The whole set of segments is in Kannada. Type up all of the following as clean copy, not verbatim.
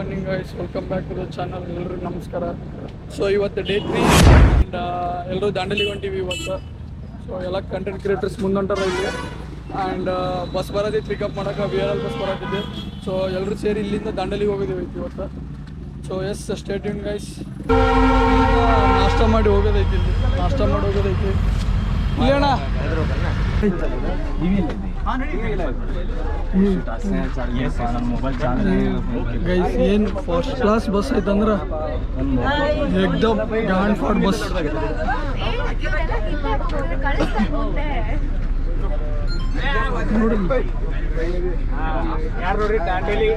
Morning guys, welcome back to the channel. ಎಲ್ರಿಗೂ ನಮಸ್ಕಾರ. ಸೊ ಇವತ್ತು ಡೇ 3 ಆ್ಯಂಡ್ ಎಲ್ಲರೂ ದಾಂಡೇಲಿಗೆ ಹೊಂಟೀವಿ ಇವತ್ತು. ಸೊ ಎಲ್ಲ ಕಂಟೆಂಟ್ ಕ್ರಿಯೇಟರ್ಸ್ ಮುಂದೊಂಟಾರ ಇಲ್ಲಿ ಆ್ಯಂಡ್ ಬಸ್ ಬರೋದೈತೆ ಪಿಕಪ್ ಮಾಡೋಕೆ VRL ಬಸ್ ಬರೋದಿದೆ. ಸೊ ಎಲ್ಲರೂ ಸೇರಿ ಇಲ್ಲಿಂದ ದಾಂಡೇಲಿಗೆ ಹೋಗಿದ್ದೀವಿ ಇವತ್ತು. So yes stay tune guys. ನಾಷ್ಟ ಮಾಡಿ ಹೋಗೋದೈತಿ, ಇಲ್ಲೇಣ ಗೈಸ್ ಏನು ಫಸ್ಟ್ ಕ್ಲಾಸ್ ಬಸ್ ಐತಂದ್ರೆ ಏಕ್ದಮ್ ಗ್ಯಾಂಡ್ ಫಾಟ್ ಬಸ್. ನೋಡಿ ದಾಂಡೇಲಿ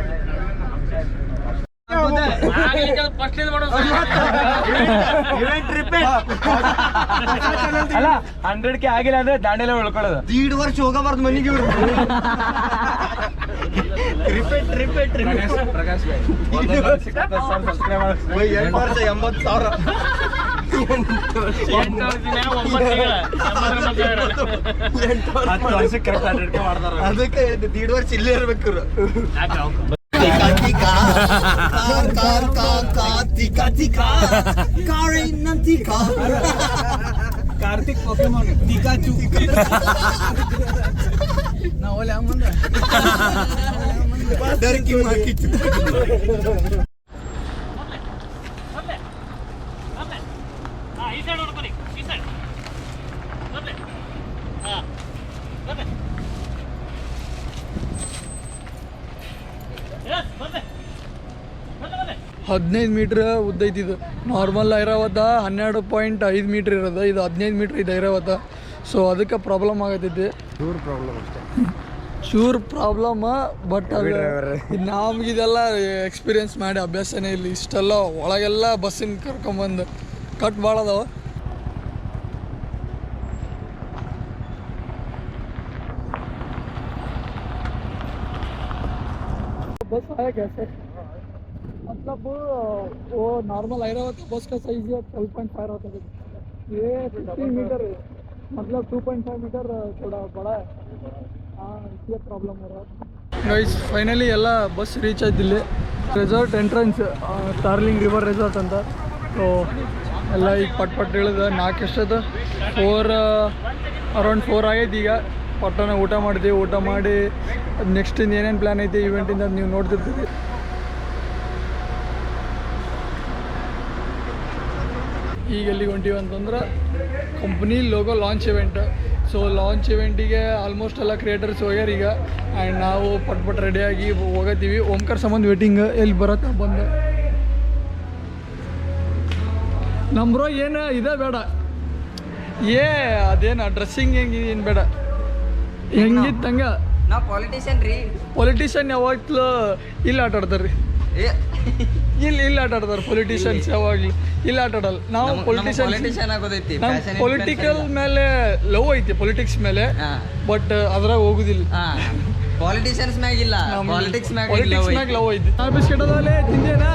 ಅಲ್ಲ 100K ಆಗಿಲ್ಲ ಅಂದ್ರೆ ದಾಂಡೇಲಿ ಉಳ್ಕೊಳ್ಳೋದು. 2 ವರ್ಷ ಹೋಗಬಾರ್ದು ಮನೆಗೆ ಇವ್ರು. ರಿಪೀಟ್ ಪ್ರಕಾಶ್ 8 ವರ್ಷ 80,000 ಅದಕ್ಕೆ 1.5 ವರ್ಷ ಇಲ್ಲೇ ಇರ್ಬೇಕು ಇವ್ರು. ಕಾರ್ತಿಕ್ ಪೋಕೆಮಾನ್ ಪಿಕಾಚು ನಾವಲ್ಲಿ ಮುಂದೆ ಡರ್ಕಿ ಮಾಕಿತ್ತು. ಹದಿನೈದು ಮೀಟ್ರ್ ಉದ್ದ ಐತಿದು. ನಾರ್ಮಲ್ ಐರಾವತ 12.5 ಮೀಟ್ರ್ ಇರೋದು, ಇದು 15 ಮೀಟ್ರ್ ಇದು ಐರಾವತ. ಸೊ ಅದಕ್ಕೆ ಪ್ರಾಬ್ಲಮ್ ಆಗತೈತಿ, ಚೂರ್ ಪ್ರಾಬ್ಲಮ್. ಬಟ್ ಅದು ನಮಗಿದೆಲ್ಲ ಎಕ್ಸ್ಪೀರಿಯನ್ಸ್ ಮಾಡಿ ಅಭ್ಯಾಸನೇ ಇಲ್ಲಿ. ಇಷ್ಟೆಲ್ಲ ಒಳಗೆಲ್ಲ ಬಸ್ಸಿನ ಕರ್ಕೊಂಬಂದು ಕಟ್ ಭಾಳ ಅದಾವ. बस है कैसे मतलब वो नॉर्मल ऐरावत बस का साइज 12.5 होता है, ये 15 मीटर है, मतलब 2.5 मीटर थोड़ा बड़ा है. हाँ, इसलिए प्रॉब्लम हो रहा है गाइस. ಫೈನಲಿ ಎಲ್ಲ ಬಸ್ ರೀಚ್ ಆಯ್ತು ಇಲ್ಲಿ. Resort entrance sterling river resort ಅಂತ. ಸೊ ಎಲ್ಲ ಈಗ ಪಟ್ ಹೇಳಿದ 4 ಎಷ್ಟದ 4 ಅರೌಂಡ್ 4 ಆಗೈತಿ. ಈಗ ಪಟ್ಟಣ ಊಟ ಮಾಡಿದ್ದೀವಿ. ಊಟ ಮಾಡಿ ನೆಕ್ಸ್ಟ್ ಏನೇನು ಪ್ಲ್ಯಾನ್ ಐತೆ ಇವೆಂಟಿಂದ ನೀವು ನೋಡ್ತಿರ್ತೀವಿ. ಈಗ ಎಲ್ಲಿಗೆ ಹೊಂಟೀವಿ ಅಂತಂದ್ರೆ company logo launch event. So launch ಇವೆಂಟಿಗೆ ಆಲ್ಮೋಸ್ಟ್ ಎಲ್ಲ ಕ್ರಿಯೇಟರ್ಸ್ ಹೋಗ್ಯಾರ ಈಗ. ಆ್ಯಂಡ್ ನಾವು ಪಟ್ ರೆಡಿಯಾಗಿ ಹೋಗತ್ತೀವಿ. ಓಂಕಾರ ಸಂಬಂಧ ವೇಟಿಂಗ್ ಎಲ್ಲಿ ಬರತ್ತೆ ಬಂದು. ನಮ್ರೋ ಏನು ಇದೆ ಬೇಡ, ಅದೇನು ಡ್ರೆಸ್ಸಿಂಗ್ ಏನು ಬೇಡ, ಹೆಂಗಿತ್ತಂಗ. ನಾವು ಪೊಲಿಟಿಷಿಯನ್ ಯಾವಾಗಲೂ ಇಲ್ಲಿ ಆಟ ಆಡ್ತಾರೆ ರೀ. ಇಲ್ಲಿ ಆಟ ಆಡ್ತಾರೆ ಪೊಲಿಟಿಷಿಯನ್ಸ್ ಯಾವಾಗಲೂ. ಇಲ್ಲಿ ಆಟ ಆಡಲ್ಲ ನಾವು. ಪೊಲಿಟಿಷಿಯನ್ ಆಗೋದೈತಿ. ಪೊಲಿಟಿಕಲ್ ಮೇಲೆ ಲವ್ ಐತಿ, ಪೊಲಿಟಿಕ್ಸ್ ಮೇಲೆ. ಬಟ್ ಅದ್ರಾಗ ಹೋಗುದಿಲ್ಲ. ಪಾಲಿಟಿಷಿಯನ್ಸ್ ಮ್ಯಾಗಿಲ್ಲ, ಪಾಲಿಟಿಕ್ಸ್ ಮ್ಯಾಗ ಲವ್ ಐತಿ. Biscuit ಅದಾವಲ್ಲೇ ತಿಂದೇನಾ?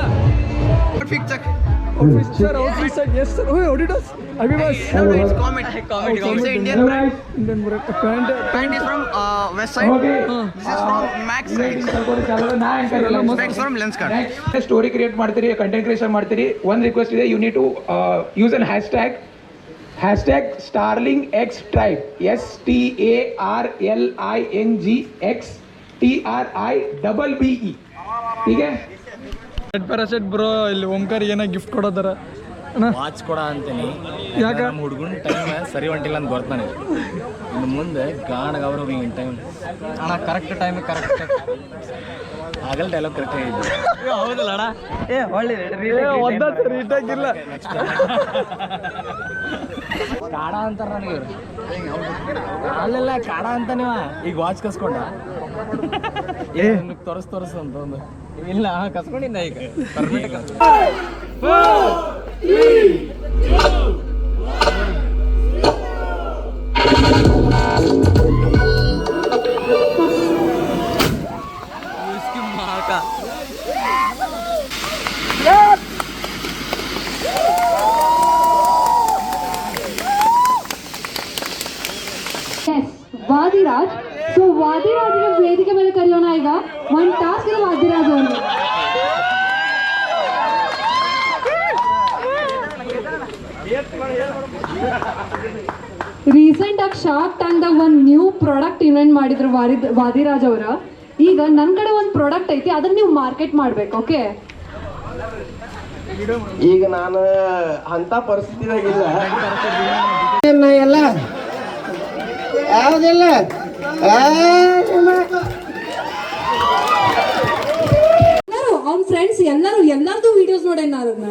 Sir, outfit sir, yes sir. Oh, Adidas. Abhibas. It's comedy. Also Indian brand. Pant is from West side. This is from Max side. Specs from Lenskart. Story create ಮಾಡ್ತೀರಿ, ಕಂಟೆಂಟ್ ಕ್ರಿಯೇಷನ್ ಮಾಡ್ತೀರಿ. ಒಂದು ರಿಕ್ವೆಸ್ಟ್ ಇದೆ, you need to use an hashtag Starling X Tribe. StarlingXTribe. ठीक है. ಪ್ಯಾರಾಸೆಟ್ ಬ್ರೋ. ಇಲ್ಲಿ ಓಂಕಾರ ಏನೋ ಗಿಫ್ಟ್ ಕೊಡೋದಾರ ವಾಚ್ ಕೊಡ ಅಂತೀನಿ. ಯಾಕ ನಮ್ಮ ಹುಡುಗನ ಟೈಮ್ ಸರಿ ಹೊಂಟಿಲ್ಲ ಅಂತ ಬರ್ತಾನೆ. ಇನ್ನು ಮುಂದೆ ಗಾಣಗ ಅವರು ಹಿಂಗೆ ಟೈಮ್ ಅಣ್ಣ ಕರೆಕ್ಟ್ ಟೈಮ್ ಕರೆಕ್ಟ್ ಆಗಲ್ಲ. ಡೈಲಾಗ್ ಕರೆಕ್ಟ್ ಆಗಿದೆ. ಹೌದಲ್ಲ ಅಣ್ಣ? ಒಳ್ಳೆ ರೀಟಾಗಿಲ್ಲ. ಕಾಡ ಅಂತಾರ ನನಗೆ ಇವರು. ಅಲ್ಲೆಲ್ಲ ಕಾಡ ಅಂತ ನೀವ ಈಗ ವಾಚ್ ಕಸ್ಕೊಂಡ ತೋರಿಸ್ ಅಂತ ಒಂದು ಇಲ್ಲ ಕಸ್ಕೊಂಡಿದ್ದ ಈಗ ಪರ್ಮಿಟ್ ವಾದಿರಾಜ್. ಸೊ ವಾದಿರಾಜ್ನ ವೇದಿಕೆ ಮೇಲೆ ಕರೆಯೋಣ. ಈಗ ಒಂದು ಟಾಸ್ಕ್ ಇದೆ ವಾದಿರಾಜ್ ಅವರು. ರೀಸೆಂಟ್ ಆಗಿ ಶಾರ್ಕ್ ಟ್ಯಾಂಕ್ದಾಗ ಒಂದು ನ್ಯೂ ಪ್ರಾಡಕ್ಟ್ ಇನ್ವೆಂಟ್ ಮಾಡಿದ್ರು ವಾದಿರಾಜ್ ಅವರ. ಈಗ ನನ್ನ ಕಡೆ ಒಂದು ಪ್ರಾಡಕ್ಟ್ ಐತಿ, ಅದನ್ನ ನೀವು ಮಾರ್ಕೆಟ್ ಮಾಡ್ಬೇಕು. ಓಕೆ, ಈಗ ನಾನು ಅಂತ ಪರಿಸ್ಥಿತಿಯಾಗಿಲ್ಲ. ಎಲ್ಲ ಯಾವುದಿಲ್ಲ ಎಲ್ಲರೂ ಅವ್ನ ಫ್ರೆಂಡ್ಸ್ ಎಲ್ಲರದು ವಿಡಿಯೋಸ್ ನೋಡೇನ ಅದನ್ನ.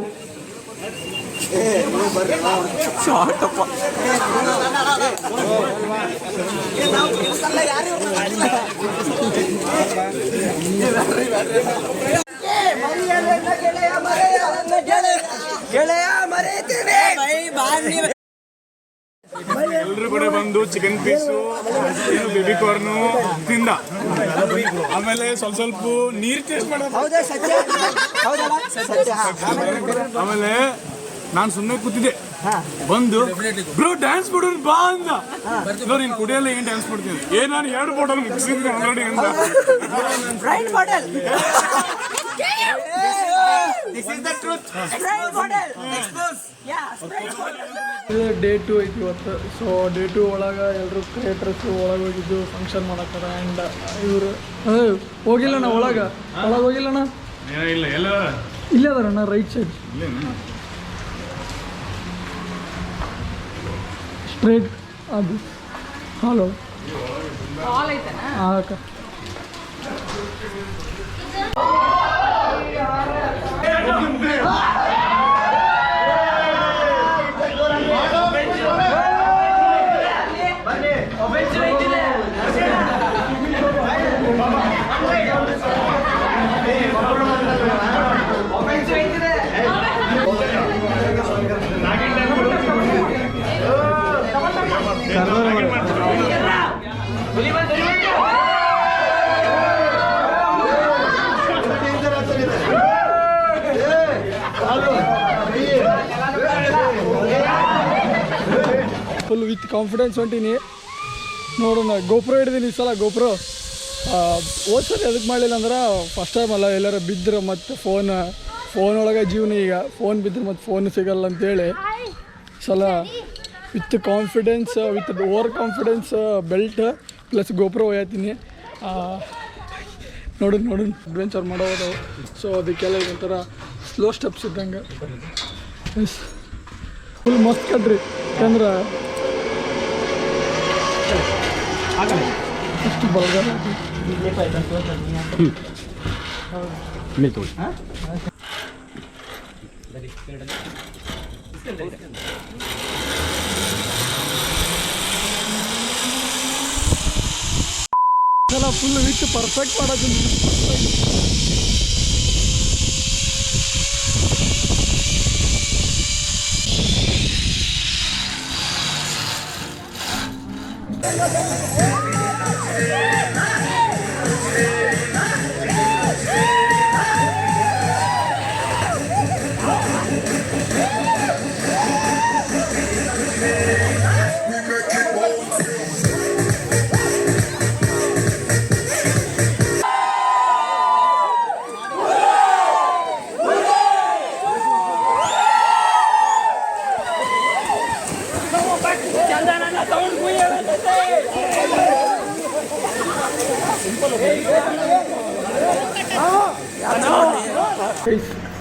ಎಲ್ರು ಕೂಡ ಬಂದು ಚಿಕನ್ ಪೀಸು ಬೇಬಿ ಕಾರ್ನು ತಿಂದ, ಆಮೇಲೆ ಸ್ವಲ್ಪ ನೀರು ಟೇಸ್ಟ್ ಮಾಡೋದು. ಆಮೇಲೆ ನಾನು ಸುಮ್ಮನೆ ಕೂತಿದ್ದೆ, ಬಂದು ಬ್ರೋ ಡ್ಯಾನ್ಸ್ ಮಾಡೋದು ಬಾ ಅಂದ. ನೀನು ಕುಡಿಯಲ್ಲ ಏನ್ ಡ್ಯಾನ್ಸ್ ಮಾಡ್ತೀನಿ, ನಾನು 2 ಬಾಟಲ್ ಮುಗಿಸಿದ್ರೆ ಆಲ್ರೆಡಿ ಅಂದ. ಡೇ 2 ಐತಿ ಇವತ್ತು. ಸೊ ಡೇ 2 ಒಳಗೆ ಎಲ್ಲರೂ ಕ್ರಿಯೇಟರ್ಸ್ ಒಳಗೆ ಹೋಗಿದ್ದು ಫಂಕ್ಷನ್ ಮಾಡತ್ತಾರ. ಆ್ಯಂಡ್ ಇವರು ಹೋಗಿಲ್ಲಣ್ಣ ಒಳಗೆ ಹೋಗಿಲ್ಲಣ್ಣ, ಇಲ್ಲೇ ಅದಾರಣ್ಣ ರೈಟ್ ಸೈಡ್ ಸ್ಟ್ರೇಟ್ ಅದು. ಹಲೋ ಹಾಂ ಅಕ್ಕ. ಫುಲ್ ವಿತ್ ಕಾನ್ಫಿಡೆನ್ಸ್ ಹೊಂಟೀನಿ. ನೋಡೋಣ, ಗೋಪ್ರೋ ಹಿಡಿದೀನಿ ಈ ಸಲ. ಗೋಪ್ರೋ ಓದ್ಸರಿ ಅದಕ್ಕೆ ಮಾಡಲಿಲ್ಲ ಅಂದ್ರೆ ಫಸ್ಟ್ ಟೈಮ್ ಅಲ್ಲ, ಎಲ್ಲರೂ ಬಿದ್ದರೆ ಮತ್ತು ಫೋನ್ ಒಳಗೆ ಜೀವನ. ಈಗ ಫೋನ್ ಬಿದ್ದರೆ ಮತ್ತು ಫೋನ್ ಸಿಗಲ್ಲ ಅಂತೇಳಿ ಸಲ with confidence, with over confidence belt plus GoPro ಒಯ್ಯತ್ತೀನಿ. ನೋಡೋಣ ಅಡ್ವೆಂಚರ್ ಮಾಡೋದು. ಸೊ ಅದಕ್ಕೆಲ್ಲ ಒಂಥರ ಸ್ಲೋ ಸ್ಟೆಪ್ಸ್ ಇದ್ದಂಗೆ. ಎಸ್, ಫುಲ್ ಮಸ್ತ್ ಕಡ್ರಿ. ಯಾಕಂದ್ರೆ ಅಷ್ಟು ಬಲಗಾರ ಫುಲ್ ವಿತ್ ಪರ್ಫೆಕ್ಟ್ ಮಾಡೋದು.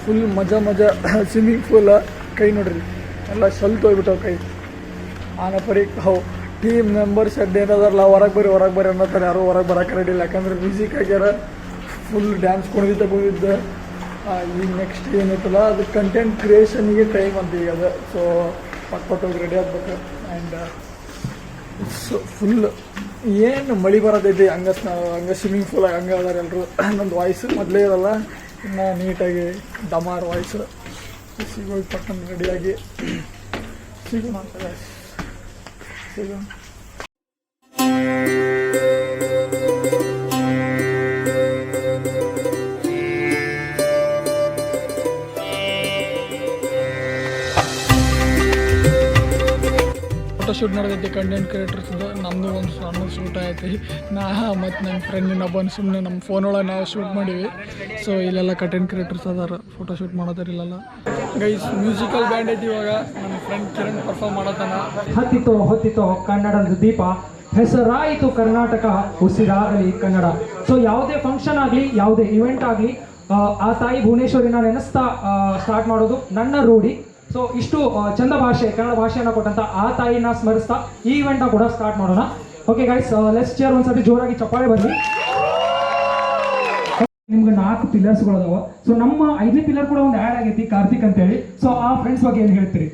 ಫುಲ್ ಮಜಾ ಸ್ವಿಮ್ಮಿಂಗ್ ಪೂಲ್. ಕೈ ನೋಡ್ರಿ ಎಲ್ಲ ಸ್ವಲ್ಪ ಹೋಗ್ಬಿಟ್ಟವು ಕೈ. ಆನಪರಿ ಟೀಮ್ ಮೆಂಬರ್ಸ್ ಏನದಾರಲ್ಲ ಹೊರಗೆ ಬರ್ರಿ ಅನ್ನೋತಾರೆ. ಯಾರು ಹೊರಗೆ ಬರೋಕೆ ರೆಡಿ ಇಲ್ಲ, ಯಾಕಂದ್ರೆ ಮ್ಯೂಸಿಕ್ ಆಗ್ಯಾರ. ಫುಲ್ ಡ್ಯಾನ್ಸ್ ಕುಣಿದಿದ್ದ. ಈಗ ನೆಕ್ಸ್ಟ್ ಏನೈತಲ್ಲ ಅದು ಕಂಟೆಂಟ್ ಕ್ರಿಯೇಷನ್ಗೆ ಟೈಮ್ ಅಂತ ಈಗ ಅದು. ಸೊ ಪಟ್ಪಟ್ಟೋಗಿ ರೆಡಿ ಆಗ್ಬೇಕು. ಆ್ಯಂಡ್ ಫುಲ್ ಏನು ಮಳೆ ಬರೋದೈತಿ ಹಂಗೆ ಸ್ವಿಮ್ಮಿಂಗ್ ಪೂಲಾಗಿ ಹಂಗೆ ಅದಾರ ಎಲ್ಲರೂ. ನಂದು ವಾಯ್ಸು ಮೊದಲೇ ಇರಲ್ಲ, ಇನ್ನು ನೀಟಾಗಿ ಡಮಾರ್ ವಾಯ್ಸು. ಸಿಗೋಗಿ ಪಟ್ಟಣ ರೆಡಿಯಾಗಿ ಸಿಗೋಣ ಅಂತ ಸಿಗೋಣ. ಫೋಟೋಶೂಟ್ ನಡೆದೈತಿ ಕಂಟೆಂಟ್ ಕ್ರಿಯೇಟರ್ಸ್ದು. ನಮ್ಮದು ಒಂದು ಸಣ್ಣ ಶೂಟ್ ಐತಿ. ಮತ್ತು ನನ್ನ ಫ್ರೆಂಡ್ ಇನ್ನೊಬ್ಬನ ಸುಮ್ಮನೆ ನಮ್ಮ ಫೋನ್ ಒಳಗೆ ನಾವು ಶೂಟ್ ಮಾಡೀವಿ. ಸೊ ಇಲ್ಲೆಲ್ಲ ಕಂಟೆಂಟ್ ಕ್ರಿಯೇಟರ್ಸ್ ಅದಾರ, ಫೋಟೋಶೂಟ್ ಮಾಡೋದಾರ ಇಲ್ಲೆಲ್ಲ. ಗೈಸ್ ಮ್ಯೂಸಿಕಲ್ ಬ್ಯಾಂಡ್ ಐತಿ ಇವಾಗ. ನನ್ನ ಫ್ರೆಂಡ್ ಕಿರಣ್ ಪರ್ಫಾರ್ಮ್ ಮಾಡತ್ತಾನ. ಹೊತ್ತಿತೋ ಕನ್ನಡದ ದೀಪ, ಹೆಸರಾಯಿತು ಕರ್ನಾಟಕ, ಉಸಿರಾಗಲಿ ಕನ್ನಡ. ಸೊ ಯಾವುದೇ ಫಂಕ್ಷನ್ ಆಗಲಿ, ಯಾವುದೇ ಇವೆಂಟ್ ಆಗಲಿ, ಆ ತಾಯಿ ಭುವನೇಶ್ವರಿನ ನೆನೆಸ್ತಾ ಸ್ಟಾರ್ಟ್ ಮಾಡೋದು ನನ್ನ ರೂಢಿ. ಸೊ ಇಷ್ಟು ಚಂದ ಭಾಷೆ, ಕನ್ನಡ ಭಾಷೆಯನ್ನು ಕೊಟ್ಟಂತ ಆ ತಾಯಿನ ಸ್ಮರಿಸ್ತಾ ಈ ಇವೆಂಟ್ನ ಕೂಡ ಸ್ಟಾರ್ಟ್ ಮಾಡೋಣ. ಓಕೆ ಗೈಸ್, ಲೆಟ್ಸ್ ಚೇರ್ ಒಂದ್ಸತಿ ಜೋರಾಗಿ ಚಪ್ಪಾಳೆ ಬರಲಿ. ನಿಮ್ಗೆ 4 ಪಿಲ್ಲರ್ಸ್ಗಳು ಅದಾವ. ಸೊ ನಮ್ಮ 5ನೇ ಪಿಲ್ಲರ್ ಕೂಡ ಒಂದು ಆ್ಯಡ್ ಆಗೈತಿ, ಕಾರ್ತಿಕ್ ಅಂತೇಳಿ. ಸೊ ಆ ಫ್ರೆಂಡ್ಸ್ ಬಗ್ಗೆ ಏನು ಹೇಳ್ತೀರಿ?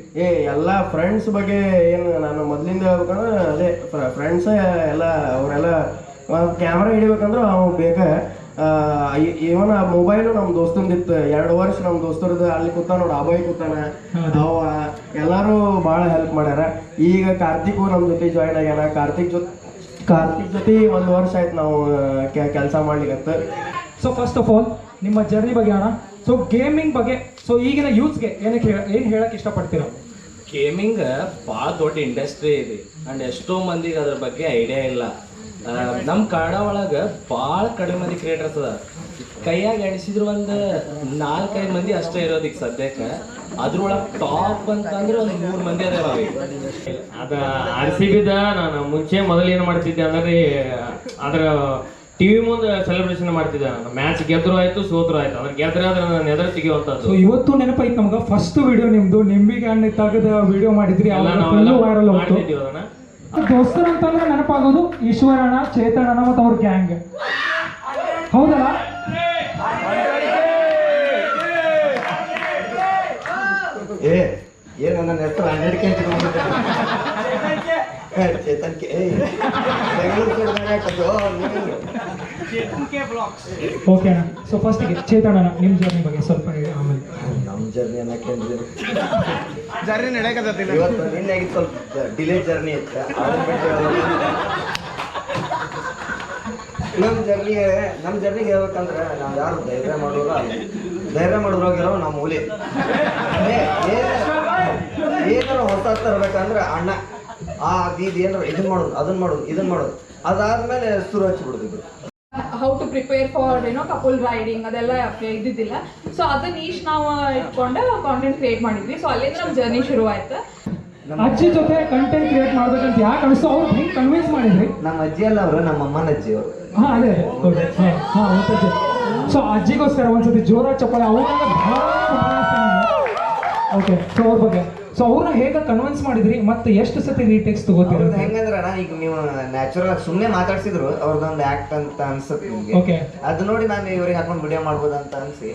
ಎಲ್ಲ ಫ್ರೆಂಡ್ಸ್ ಬಗ್ಗೆ ಏನು ನಾನು ಮೊದಲಿಂದ ಹೇಳ್ಬೇಕಂದ್ರೆ ಅದೇ ಫ್ರೆಂಡ್ಸ್ ಎಲ್ಲ ಅವರೆಲ್ಲ ಕ್ಯಾಮ್ರಾ ಹಿಡಿಬೇಕಂದ್ರೆ ಅವು ಬೇಕಾ. ಇವನ್ ಆ ಮೊಬೈಲು ನಮ್ಮ ದೋಸ್ತಂದಿತ್ತು 2 ವರ್ಷ. ನಮ್ಮ ದೋಸ್ತರದ್ದು ಅಲ್ಲಿ ಕೂತಾನ ನೋಡಿ, ಅಭಯ್ ಕೂತಾನ, ಅವ ಎಲ್ಲರೂ ಭಾಳ ಹೆಲ್ಪ್ ಮಾಡ್ಯಾರ. ಈಗ ಕಾರ್ತಿಕ್ ನಮ್ಮ ಜೊತೆ ಜಾಯ್ನ್ ಆಗ್ಯಾನ. ಕಾರ್ತಿಕ್ ಜೊತೆ 1 ವರ್ಷ ಆಯ್ತು ನಾವು ಕೆಲಸ ಮಾಡ್ಲಿಕ್ಕೆ. ಸೊ ಫಸ್ಟ್ ಆಫ್ ಆಲ್ ನಿಮ್ಮ ಜರ್ನಿ ಬಗ್ಗೆ ಅಣ್ಣ. ಸೊ ಗೇಮಿಂಗ್ ಬಗ್ಗೆ, ಸೊ ಈಗಿನ ಯೂತ್ಸ್ಗೆ ಏನು ಹೇಳಕ್ಕೆ ಇಷ್ಟಪಡ್ತೀರಾ? ಗೇಮಿಂಗ್ ಭಾಳ ದೊಡ್ಡ ಇಂಡಸ್ಟ್ರಿ ಇದೆ ಆ್ಯಂಡ್ ಎಷ್ಟೋ ಮಂದಿಗೆ ಅದ್ರ ಬಗ್ಗೆ ಐಡಿಯಾ ಇಲ್ಲ. ನಮ್ಮ ಕನ್ನಡ ಒಳಗೆ ಭಾಳ ಕಡಿಮೆ ಮಂದಿ ಕ್ರಿಯೇಟರ್ಸ್ ಅದ. ಕೈಯಾಗ ಎಣಿಸಿದ್ರು ಒಂದು 4-5 ಮಂದಿ ಅಷ್ಟೇ ಇರೋದು ಈಗ ಸದ್ಯಕ್ಕೆ. ಅದ್ರೊಳಗೆ ಟಾಪ್ ಅಂತಂದ್ರೆ ಒಂದು 3 ಮಂದಿ ಅದ. ಅದು RCBದ ನಾನು ಮುಂಚೆ ಮೊದಲು ಏನು ಮಾಡ್ತಿದ್ದೆ ಅಂದ್ರೆ ಅದರ ಟಿವಿ ಮುಂದೆ ಸೆಲೆಬ್ರೇಷನ್ ಮಾಡ್ತಿದ್ದೆ. ಮ್ಯಾಚ್ ಗೆದ್ರು ಆಯ್ತು, ಸೋತ್ರು ಆಯ್ತು. ಅದ್ರ ಗೆದ್ರೆ ಅದ್ರ ನಾನು ಎದುರು ತೆಗಿಯುವಂಥದ್ದು. ಸೊ ಇವತ್ತು ನೆನಪೈತೆ ನಮ್ಗೆ ಫಸ್ಟ್ ವಿಡಿಯೋ ನಿಮ್ದು ನಿಂಬಿಗೆ ಹಣ್ಣು ತೆಗೆದ ವಿಡಿಯೋ ಮಾಡಿದ್ರಿ, ವೈರಲ್ ಹೋಗ್ತು. ದೋಸ್ತರು ಅಂತಂದ್ರೆ ನೆನಪಾಗೋದು ಈಶ್ವರಣ್ಣ, ಚೇತನಣ್ಣ ಮತ್ತು ಅವ್ರ ಗ್ಯಾಂಗ್, ಹೌದಲ್ಲ? ಏನು ನನ್ನ ಹೆಸರು 100 kg ಚೇತನ್ ಕೆ ಓಕೆ ಅಣ್ಣ. ಸೊ ಫಸ್ಟಿಗೆ ಚೇತನಣ್ಣ ನಿಮ್ಮ ಜರ್ನಿ ಬಗ್ಗೆ ಸ್ವಲ್ಪ ಹೇಳಿ. ಆಮೇಲೆ ನಮ್ಮ ಜರ್ನಿ ಅನ್ನಕ್ಕೆ ಜರ್ನಿ ನಡೆಯಕತ್ತಿಲ್ಲ. ಇವತ್ತು ನಿನ್ನೆ ಸ್ವಲ್ಪ ಡಿಲೇ ಜರ್ನಿ ಇತ್ತು. ನಮ್ಮ ಜರ್ನಿಗೆ ಹೇಳ್ಬೇಕಂದ್ರೆ ನಾವು ಯಾರು ಧೈರ್ಯ ಮಾಡೋದ್ರಾಗಿರೋ ನಾವು ಮೂಲೆ ಏನಾರ ಹೊಸ ತರಬೇಕಂದ್ರೆ ಅಣ್ಣ ಇದು ಏನಾರ ಇದನ್ನ ಮಾಡೋದು ಅದಾದ್ಮೇಲೆ ಶುರು ಹಚ್ಚಿಬಿಡ್ತಿದ್ರು. How to prepare for couple riding ಅದೆಲ್ಲ ಇದ್ದಿದ್ದಿಲ್ಲ. ಸೊ ಅದನ್ನ ನಾವು ಇಟ್ಕೊಂಡು ಕಾಂಟೆಂಟ್ ಕ್ರಿಯೇಟ್ ಮಾಡಿದ್ವಿ. ಸೊ ಅಲ್ಲಿಂದ ನಮ್ಮ ಜರ್ನಿ ಶುರು ಆಯ್ತು. ಅಜ್ಜಿ ಜೊತೆ ಕಂಟೆಂಟ್ ಕ್ರಿಯೇಟ್ ಮಾಡ್ಬೇಕಂತ ಯಾಕೆ ಅನಿಸ್ತು? ಅವ್ರು ಹೆಂಗೆ ಕನ್ವಿನ್ಸ್ ಮಾಡಿದ್ರಿ? ನಮ್ಮ ಅಜ್ಜಿ ಅಲ್ಲ ಅವರು, ನಮ್ಮ ಅಮ್ಮನ ಅಜ್ಜಿ ಅವರು. ಹಾಂ ಅದೇ ಅಜ್ಜಿ. ಸೊ ಅಜ್ಜಿಗೋಸ್ಕರ ಒಂದ್ಸತಿ ಜೋರಾಗಿ ಚಪ್ಪಾಳೆ. ಅವ್ರನ್ನ ಓಕೆ. ಸೊ ಅವ್ರ ಬಗ್ಗೆ, ಸೊ ಅವ್ರನ್ನ ಹೇಗೆ ಕನ್ವಿನ್ಸ್ ಮಾಡಿದ್ರಿ ಮತ್ತೆ ಎಷ್ಟು ಸತಿ ರೀಟೇಕ್ಸ್ ತಗೋತೀರಿ? ಹೆಂಗಂದ್ರೆ ಈಗ ನೀವು ನ್ಯಾಚುರಲ್ ಆಗಿ ಸುಮ್ಮನೆ ಮಾತಾಡ್ಸಿದ್ರು ಅವ್ರದ್ದೊಂದು ಆಕ್ಟ್ ಅಂತ ಅನ್ಸುತ್ತೆ ನಿಮ್ಗೆ. ಓಕೆ. ಅದು ನೋಡಿ ನಾನು ಇವ್ರಿಗೆ ಹಾಕೊಂಡು ವಿಡಿಯೋ ಮಾಡ್ಬೋದು ಅಂತ ಅನ್ಸಿ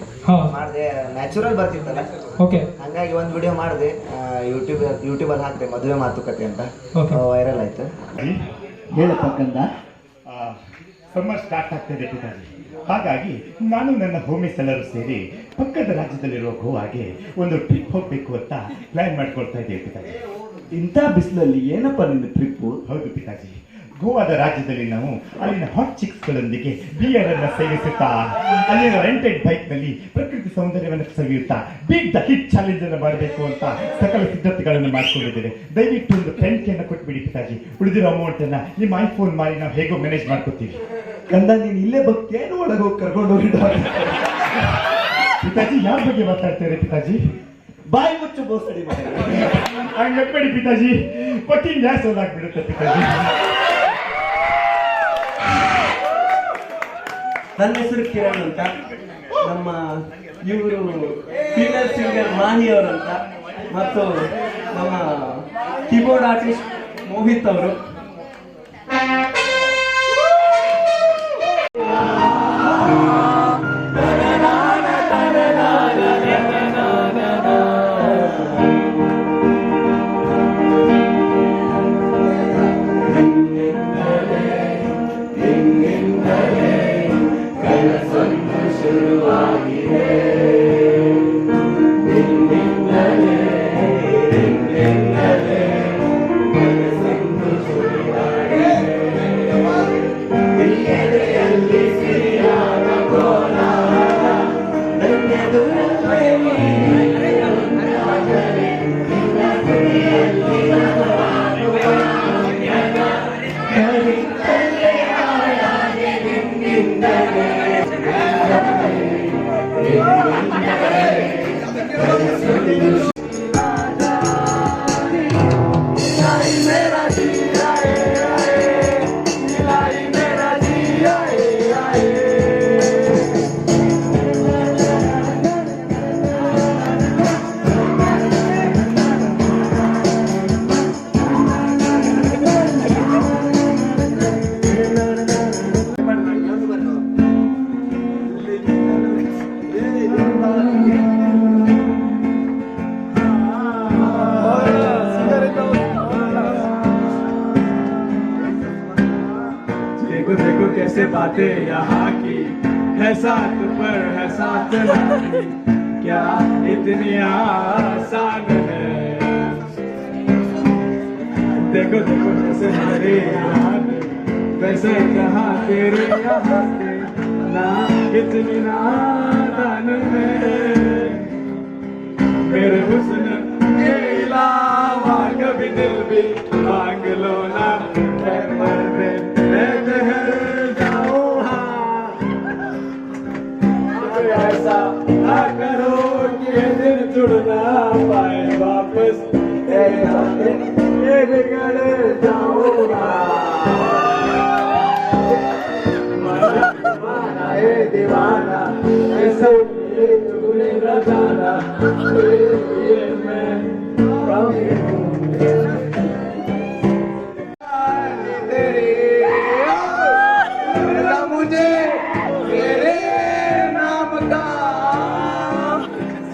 ಮಾಡಿದೆ. ನ್ಯಾಚುರಲ್ ಬರ್ತಿತ್ತಲ್ಲ, ಓಕೆ. ಹಂಗಾಗಿ ಒಂದು ವಿಡಿಯೋ ಮಾಡಿದೆ, ಯೂಟ್ಯೂಬಲ್ಲಿ ಹಾಕಿದೆ, ಮದುವೆ ಮಾತುಕತೆ ಅಂತ. ವೈರಲ್ ಆಯ್ತು. ಹೇಳತಕ್ಕಂಥ ಸಮ್ಮರ್ ಸ್ಟಾರ್ಟ್ ಆಗ್ತಾಯಿದೆ ಪಿತಾಜಿ. ಹಾಗಾಗಿ ನಾನು ನನ್ನ ಹೋmies ಎಲ್ಲರೂ ಸೇರಿ ಪಕ್ಕದ ರಾಜ್ಯದಲ್ಲಿರುವ ಗೋವಾಗೆ ಒಂದು ಟ್ರಿಪ್ ಹೋಗಬೇಕು ಅಂತ ಪ್ಲಾನ್ ಮಾಡ್ಕೊಳ್ತಾ ಇದ್ದೇವೆ ಪಿತಾಜಿ. ಇಂಥ ಬಿಸಿಲಲ್ಲಿ ಏನಪ್ಪ ನಿನ್ನ ಟ್ರಿಪ್ಪು? ಹೌದು ಪಿತಾಜಿ, ಗೋವಾದ ರಾಜ್ಯದಲ್ಲಿ ನಾವು ಅಲ್ಲಿನ ಹಾಟ್ ಚಿಕ್ಸ್ಗಳೊಂದಿಗೆ ಬಿಯರ್ ಅನ್ನ ಸೇವಿಸುತ್ತಾ ಅಲ್ಲಿನ ರೆಂಟೆಡ್ ಬೈಕ್ನಲ್ಲಿ ಪ್ರಕೃತಿ ಸೌಂದರ್ಯವನ್ನು ಸವಿಯುತ್ತಾ ಬಿಗ್ ದ ಹಿಟ್ ಚಾಲೆಂಜ್ ಅನ್ನು ಮಾಡಬೇಕು ಅಂತ ಸಕಲ ಸಿದ್ಧತೆಗಳನ್ನು ಮಾಡ್ಕೊಂಡಿದ್ದೇವೆ. ದಯವಿಟ್ಟು ಒಂದು 10K ಕೊಟ್ಬಿಡಿ ಪಿತಾಜಿ. ಉಳಿದಿರೋ ಅಮೌಂಟ್ ಅನ್ನ ನಿಮ್ಮ ಐಫೋನ್ ಮಾಡಿ ನಾವು ಹೇಗೋ ಮ್ಯಾನೇಜ್ ಮಾಡ್ಕೋತೀವಿ. ಕಂದ ನೀನು ಇಲ್ಲೇ ಭಕ್ತೇನು ಒಳಗೆ ಹೋಗಿ ಕರ್ಕೊಂಡು ಹೋಗಿದ್ದಾರೆ ಪಿತಾಜಿ. ಯಾರ ಬಗ್ಗೆ ಮಾತಾಡ್ತಾರೆ ಪಿತಾಜಿ? ಬಾಯಿ ಮುಚ್ಚು ಬೋಸಡಿ ಮಾಡಿ ಹಂಗಬೇಡಿ ಪಿತಾಜಿ, ಪಟ್ಟಿ ಗ್ಯಾಸ್ ಹೋದಾಗ್ಬಿಡುತ್ತೆ ಪಿತಾಜಿ. ನನ್ನ ಹೆಸರು ಕಿರಣ್ ಅಂತ. ನಮ್ಮ ಇವರು ಫೀಮೇಲ್ ಸಿಂಗರ್ ಮಾಹಿ ಅವರಂತ ಮತ್ತು ನಮ್ಮ ಕೀಬೋರ್ಡ್ ಆರ್ಟಿಸ್ಟ್ ಮೋಹಿತ್ ಅವರು. बातें यहाँ की है साथ पर है साथ नहीं, क्या इतनी आसान है। देखो देखो जैसे मेरे यहाँ वैसे जहाँ तेरे यहाँ ना कितनी नादान है। मेरे हुस्न के अलावा कभी दिल भी मांग लो ना, मैं मरने ठहर जाओ। ऐसा ना करो कि ये दिन जुड़ ना पाए वापस, तेरे हाथे ये बिगड़ जाऊंगा। दीवाना ये दीवाना ऐसा तूने न जाना, ये मैं मुझे तेरे नाम का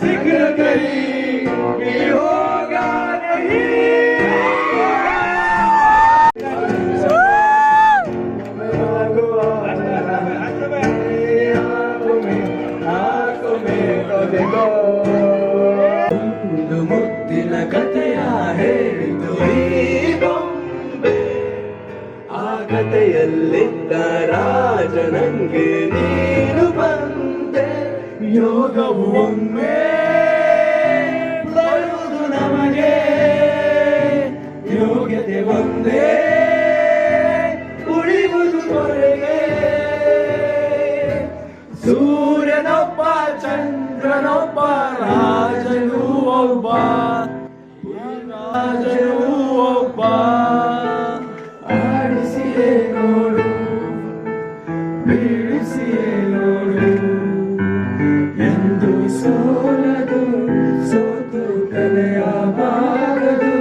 जिक्र कहीं भी होगा नहीं। आंखों में तो देखो मुक्तिन कथೆಯ ಹೇಳಿತು ಈ ಬೊಂಬೆ, ಆ ಕಥೆಯಲ್ಲಿದ್ದ ರಾಜನಂಗೆ ನೀನು ಬಂದೆ, ಯೋಗವು ಒಮ್ಮೆ ಬರುವುದು ನಮಗೆ, ಯೋಗ್ಯತೆ ಒಂದೇ ಉಳಿಯುವುದು ಕೊನೆಗೆ. ಸೂರ್ಯನೊಬ್ಬ ಚಂದ್ರನೊಬ್ಬ ರಾಜನು ಒಬ್ಬ, ರಾಜನು ಒಬ್ಬ, ಆಡಿಸಿಯೇ ನೋಡು ಬೀಳಿಸಿಯೇ ನೋಡು, ಎಂದು ಸೋಲದು ಸೋತು ಕಲೆಯಬಾರದು.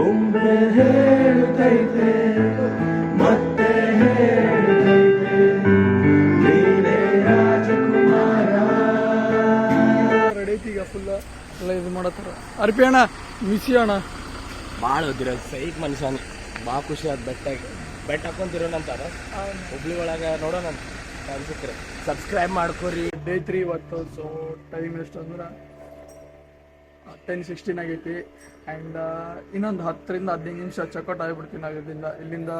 ಒಮ್ಮೆ ಹೇಳುತ್ತೈತೆ ಮತ್ತೆ ಹೇಳುತ್ತೈತೆ, ನೀನೇ ರಾಜಕುಮಾರ. ರೆಡಿ ಐತಿ ಈಗ ಫುಲ್ ಎಲ್ಲ ಇದು ಮಾಡತ್ತಾರ. ಅರ್ಪಿ ಅಣ್ಣ ಮಿಸಿ ಅಣ್ಣ ಭಾಳ ಹೋದಿರ ಸೈಕ್ ಮನುಷ್ಯನಿ, ಭಾಳ ಖುಷಿ ಆದ ಬೆಟ್ಟ ಹಾಕೊಂತಿರೋಣಂತಾರ ಹುಬ್ಳಿ ಒಳಗೆ ನೋಡೋಣ ಅನ್ಸುತ್ತೆ. ಸಬ್ಸ್ಕ್ರೈಬ್ ಮಾಡ್ಕೊರಿ. ಡೇ 3 ಇವತ್ತು. ಸೊ ಟೈಮ್ ಎಷ್ಟು ಅಂದ್ರೆ 10:16 ಆಗೈತಿ. ಆ್ಯಂಡ್ ಇನ್ನೊಂದು 10ರಿಂದ 15 ನಿಮಿಷ ಚೆಕ್ಔಟ್ ಆಗಿಬಿಡ್ತೀನಿ ನಾವು ಇಲ್ಲಿಂದ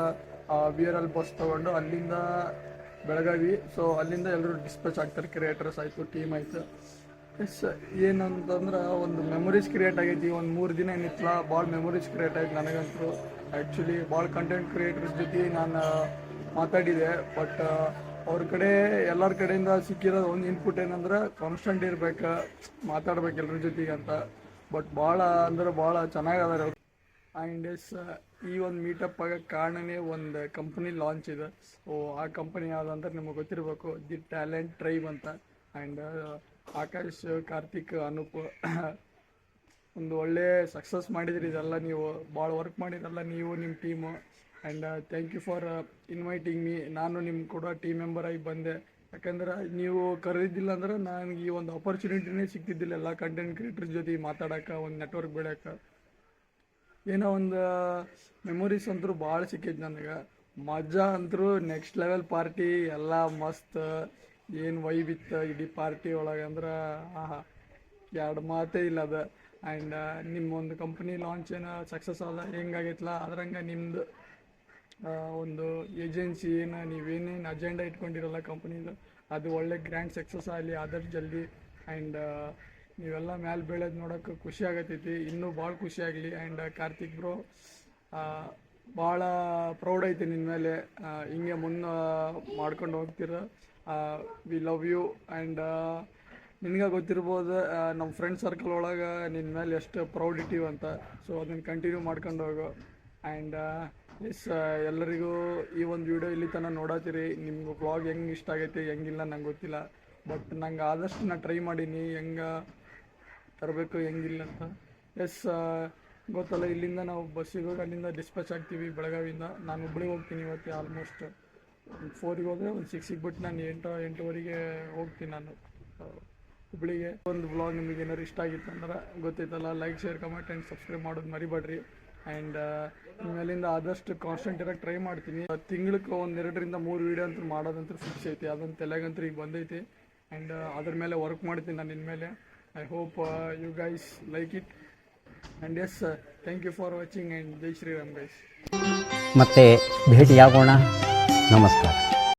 VRL ಬಸ್ ತೊಗೊಂಡು ಅಲ್ಲಿಂದ ಬೆಳಗಾವಿ. ಸೊ ಅಲ್ಲಿಂದ ಎಲ್ಲರೂ ಡಿಸ್ಪ್ಯಾಚ್ ಆಗ್ತಾರೆ, ಕ್ರಿಯೇಟರ್ಸ್ ಆಯಿತು, ಟೀಮ್ ಆಯಿತು. ಎಸ್ ಏನಂತಂದ್ರೆ ಒಂದು ಮೆಮೊರೀಸ್ ಕ್ರಿಯೇಟ್ ಆಗೈತಿ. ಒಂದು 3 ದಿನ ಏನಿತ್ತಲ್ಲ ಭಾಳ ಮೆಮೊರೀಸ್ ಕ್ರಿಯೇಟ್ ಆಯ್ತು ನನಗಂತೂ. ಆ್ಯಕ್ಚುಲಿ ಭಾಳ ಕಂಟೆಂಟ್ ಕ್ರಿಯೇಟರ್ಸ್ ಜೊತೆ ನಾನು ಮಾತಾಡಿದೆ. ಬಟ್ ಅವ್ರ ಕಡೆ ಎಲ್ಲರ ಕಡೆಯಿಂದ ಸಿಕ್ಕಿರೋದು ಒಂದು ಇನ್ಪುಟ್ ಏನಂದ್ರೆ ಕಾನ್ಸ್ಟೆಂಟ್ ಇರ್ಬೇಕು, ಮಾತಾಡ್ಬೇಕು ಎಲ್ಲರ ಜೊತೆಗೆ ಅಂತ. ಬಟ್ ಭಾಳ ಅಂದ್ರೆ ಭಾಳ ಚೆನ್ನಾಗದಾರೆ ಅವ್ರು. ಆ್ಯಂಡ್ ಎಸ್ ಈ ಒಂದು ಮೀಟಪ್ ಆಗಕ್ಕೆ ಕಾರಣನೇ ಒಂದು ಕಂಪ್ನಿ ಲಾಂಚ್ ಇದೆ. ಸೊ ಆ ಕಂಪನಿ ಯಾವುದಂದ್ರೆ ನಿಮಗೆ ಗೊತ್ತಿರಬೇಕು, ದಿ ಟ್ಯಾಲೆಂಟ್ ಟ್ರೈಬ್ ಅಂತ. ಆ್ಯಂಡ್ ಆಕಾಶ್, ಕಾರ್ತಿಕ್, ಅನೂಪ್ ಒಂದು ಒಳ್ಳೆ ಸಕ್ಸಸ್ ಮಾಡಿದ್ರಿ. ಇದೆಲ್ಲ ನೀವು ಭಾಳ ವರ್ಕ್ ಮಾಡಿರಲ್ಲ ನೀವು, ನಿಮ್ಮ team. And thank you for inviting me. ನಾನು ನಿಮ್ಮ ಕೂಡ ಟೀಮ್ ಮೆಂಬರ್ ಆಗಿ ಬಂದೆ. ಯಾಕಂದ್ರೆ ನೀವು ಕರೆದಿದ್ದಿಲ್ಲ ಅಂದ್ರೆ ನನಗೆ ಈ ಒಂದು ಆಪರ್ಚುನಿಟಿನೇ ಸಿಗ್ತಿದ್ದಿಲ್ಲ ಎಲ್ಲ ಕಂಟೆಂಟ್ ಕ್ರಿಯೇಟರ್ಸ್ ಜೊತೆ ಮಾತಾಡೋಕೆ, ಒಂದು ನೆಟ್ವರ್ಕ್ ಬೆಳೆಯೋಕೆ. ಏನೋ ಒಂದು ಮೆಮೊರೀಸ್ ಅಂತೂ ಭಾಳ ಸಿಕ್ಕೈತೆ ನನಗೆ. ಮಜಾ ಅಂತರೂ ನೆಕ್ಸ್ಟ್ ಲೆವೆಲ್. ಪಾರ್ಟಿ ಎಲ್ಲ ಮಸ್ತ್, ಏನು ವೈಬ್ ಇತ್ತು ಇಡೀ ಪಾರ್ಟಿ ಒಳಗೆ ಅಂದ್ರೆ ಎರಡು ಮಾತೇ ಇಲ್ಲ ಅದು. ಆ್ಯಂಡ್ ನಿಮ್ಮ ಒಂದು ಕಂಪ್ನಿ ಲಾಂಚ್ ಏನೋ ಸಕ್ಸಸ್ ಆದ ಹೆಂಗಾಗೈತಲ್ಲ ಅದ್ರಂಗೆ ನಿಮ್ಮದು ಒಂದು ಏಜೆನ್ಸಿ ಏನು ನೀವೇನೇನು ಅಜೆಂಡಾ ಇಟ್ಕೊಂಡಿರಲ್ಲ ಕಂಪ್ನಿದು ಅದು ಒಳ್ಳೆ ಗ್ರ್ಯಾಂಡ್ ಸಕ್ಸಸ್ ಆಗಲಿ ಆದಷ್ಟು ಜಲ್ದಿ. ಆ್ಯಂಡ್ ನೀವೆಲ್ಲ ಮ್ಯಾಲೆ ಬೆಳೆದು ನೋಡೋಕೆ ಖುಷಿ ಆಗತ್ತೈತಿ, ಇನ್ನೂ ಭಾಳ ಖುಷಿ ಆಗಲಿ. ಆ್ಯಂಡ್ ಕಾರ್ತಿಕ್ ಬ್ರೋ ಭಾಳ ಪ್ರೌಡ್ ಐತಿ ನಿನ್ನ ಮೇಲೆ. ಹಿಂಗೆ ಮುನ್ನ ಮಾಡ್ಕೊಂಡು ಹೋಗ್ತೀರ. We love you. ಆ್ಯಂಡ್ ನಿನಗೆ ಗೊತ್ತಿರ್ಬೋದು ನಮ್ಮ ಫ್ರೆಂಡ್ ಸರ್ಕಲ್ ಒಳಗೆ ನಿನ್ನ ಮೇಲೆ ಎಷ್ಟು ಪ್ರೌಡ್ ಇಟ್ಟಿವಿ ಅಂತ. ಸೊ ಅದನ್ನು ಕಂಟಿನ್ಯೂ ಮಾಡ್ಕೊಂಡು ಹೋಗು. ಆ್ಯಂಡ್ ಎಸ್ ಎಲ್ಲರಿಗೂ ಈ ಒಂದು ವಿಡಿಯೋ ಇಲ್ಲಿ ತನಕ ನೋಡತ್ತೀರಿ. ನಿಮ್ಗೆ ವ್ಲಾಗ್ ಹೆಂಗೆ ಇಷ್ಟ ಆಗೈತಿ ಹೆಂಗಿಲ್ಲ ನಂಗೆ ಗೊತ್ತಿಲ್ಲ. ಬಟ್ ನಂಗೆ ಆದಷ್ಟು ನಾನು ಟ್ರೈ ಮಾಡೀನಿ ಹೆಂಗೆ ತರಬೇಕು ಹೆಂಗಿಲ್ಲ ಅಂತ. ಎಸ್ ಗೊತ್ತಲ್ಲ, ಇಲ್ಲಿಂದ ನಾವು ಬಸ್ಸಿಗೆ ಹೋಗಿ ಅಲ್ಲಿಂದ ಡಿಸ್ಪ್ಯಾಚ್ ಆಗ್ತೀವಿ ಬೆಳಗಾವಿಯಿಂದ. ನಾನು ಹುಬ್ಳಿಗೆ ಹೋಗ್ತೀನಿ ಇವತ್ತು. ಆಲ್ಮೋಸ್ಟ್ 4ಗೆ ಹೋದರೆ ಒಂದು 6ಗೆ ಬಿಟ್ಟು ನಾನು 8:30 ಹೋಗ್ತೀನಿ ನಾನು ಹುಬ್ಳಿಗೆ. ಒಂದು ವ್ಲಾಗ್ ನಿಮಗೆ ಏನಾದ್ರು ಇಷ್ಟ ಆಗಿತ್ತು ಅಂದ್ರೆ ಗೊತ್ತೈತಲ್ಲ, like, share, comment and subscribe ಮಾಡೋದು ಮರಿಬೇಡ್ರಿ. ಆ್ಯಂಡ್ ಇನ್ಮೇಲಿಂದ ಆದಷ್ಟು ಕಾನ್ಸ್ಟೆಂಟ್ ಇರೋಕ್ಕೆ ಟ್ರೈ ಮಾಡ್ತೀನಿ. ತಿಂಗ್ಳಿಗೆ 1-2-3 ವೀಡಿಯೋ ಅಂತೂ ಮಾಡೋದಂತೂ ಫಿಕ್ಸ್ ಐತಿ. ಅದೊಂದು ತಲೆಗಂತೂ ಈಗ ಬಂದೈತಿ. ಆ್ಯಂಡ್ ಅದ್ರ ಮೇಲೆ ವರ್ಕ್ ಮಾಡ್ತೀನಿ ನಾನು ಇನ್ಮೇಲೆ. I hope you guys like it. And yes, thank you for watching and ಜೈ ಶ್ರೀರಾಮ್ ಗೈಸ್. ಮತ್ತೆ ಭೇಟಿಯಾಗೋಣ. ನಮಸ್ಕಾರ.